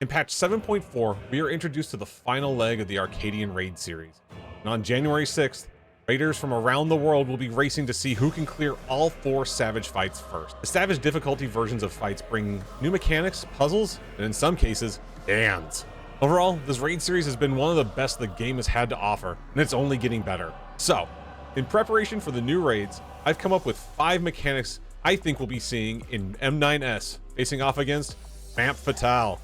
In patch 7.4, we are introduced to the final leg of the Arcadion raid series. And on January 6th, raiders from around the world will be racing to see who can clear all 4 Savage fights first. The Savage difficulty versions of fights bring new mechanics, puzzles, and in some cases, dance. Overall, this raid series has been one of the best the game has had to offer, and it's only getting better. So, in preparation for the new raids, I've come up with 5 mechanics I think we'll be seeing in M9S, facing off against Vamp Fatale.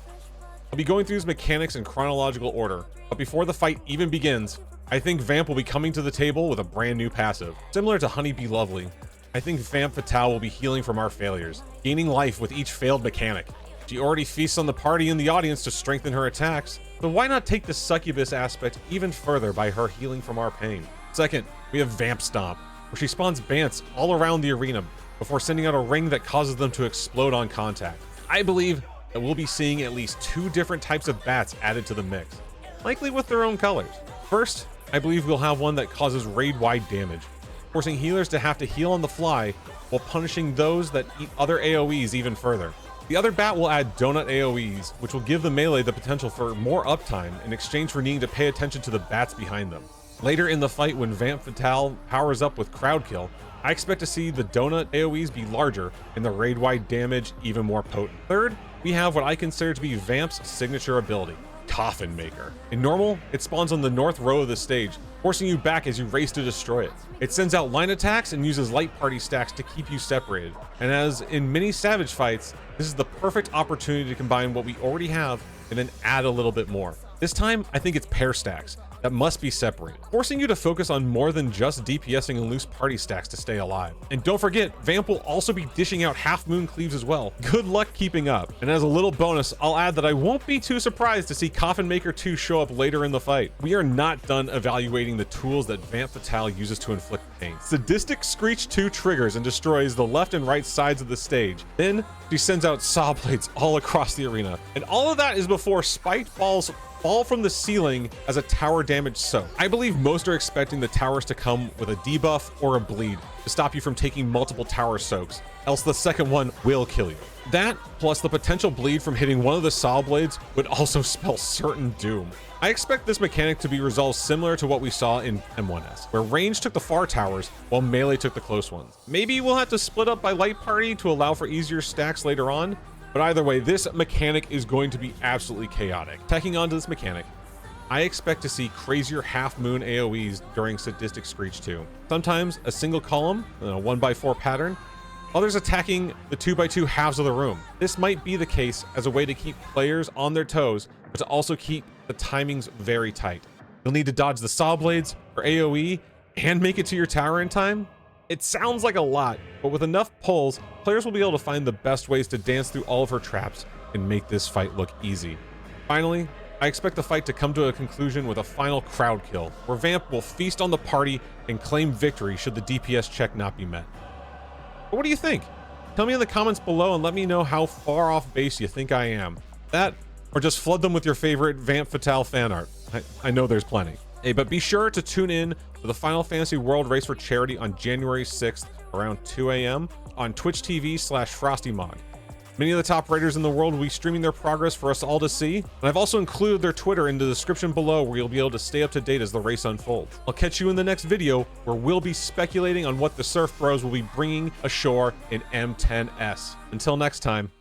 I'll be going through these mechanics in chronological order, but before the fight even begins, I think Vamp will be coming to the table with a brand new passive. Similar to Honeybee Lovely, I think Vamp Fatale will be healing from our failures, gaining life with each failed mechanic. She already feasts on the party and the audience to strengthen her attacks, so why not take the succubus aspect even further by her healing from our pain? Second, we have Vamp Stomp, where she spawns bants all around the arena before sending out a ring that causes them to explode on contact. I believe that we'll be seeing at least 2 different types of bats added to the mix, likely with their own colors. First, I believe we'll have one that causes raid-wide damage, forcing healers to have to heal on the fly while punishing those that eat other AoEs even further. The other bat will add donut AoEs, which will give the melee the potential for more uptime in exchange for needing to pay attention to the bats behind them. Later in the fight, when Vamp Fatale powers up with crowd kill, I expect to see the donut AoEs be larger and the raid-wide damage even more potent. Third, we have what I consider to be Vamp's signature ability, Coffin Maker. In normal, it spawns on the north row of the stage, forcing you back as you race to destroy it. It sends out line attacks and uses light party stacks to keep you separated. And as in many Savage fights, this is the perfect opportunity to combine what we already have and then add a little bit more. This time, I think it's pair stacks that must be separated, forcing you to focus on more than just DPSing and loose party stacks to stay alive. And don't forget, Vamp will also be dishing out half moon cleaves as well. Good luck keeping up. And as a little bonus, I'll add that I won't be too surprised to see Coffin Maker 2 show up later in the fight. We are not done evaluating the tools that Vamp Fatale uses to inflict pain. Sadistic Screech 2 triggers and destroys the left and right sides of the stage. Then she sends out saw blades all across the arena. And all of that is before spiked balls fall from the ceiling as a tower damage soak. I believe most are expecting the towers to come with a debuff or a bleed to stop you from taking multiple tower soaks, else the second one will kill you. That, plus the potential bleed from hitting one of the saw blades, would also spell certain doom. I expect this mechanic to be resolved similar to what we saw in M1S, where range took the far towers while melee took the close ones. Maybe we'll have to split up by light party to allow for easier stacks later on, but either way, this mechanic is going to be absolutely chaotic. Tacking onto this mechanic, I expect to see crazier half moon AoEs during Sadistic Screech 2. Sometimes a single column, a 1x4 pattern, others attacking the 2x2 halves of the room. This might be the case as a way to keep players on their toes, but to also keep the timings very tight. You'll need to dodge the saw blades or AoE and make it to your tower in time. It sounds like a lot, but with enough pulls, players will be able to find the best ways to dance through all of her traps and make this fight look easy. Finally, I expect the fight to come to a conclusion with a final crowd kill, where Vamp will feast on the party and claim victory should the DPS check not be met. But what do you think? Tell me in the comments below and let me know how far off base you think I am. That, or just flood them with your favorite Vamp Fatale fan art. I know there's plenty. Hey, but be sure to tune in to the Final Fantasy World Race for Charity on January 6th around 2 a.m. on Twitch TV/FrostyMog. Many of the top raiders in the world will be streaming their progress for us all to see, and I've also included their Twitter in the description below where you'll be able to stay up to date as the race unfolds. I'll catch you in the next video where we'll be speculating on what the Surf Bros will be bringing ashore in M10S. Until next time.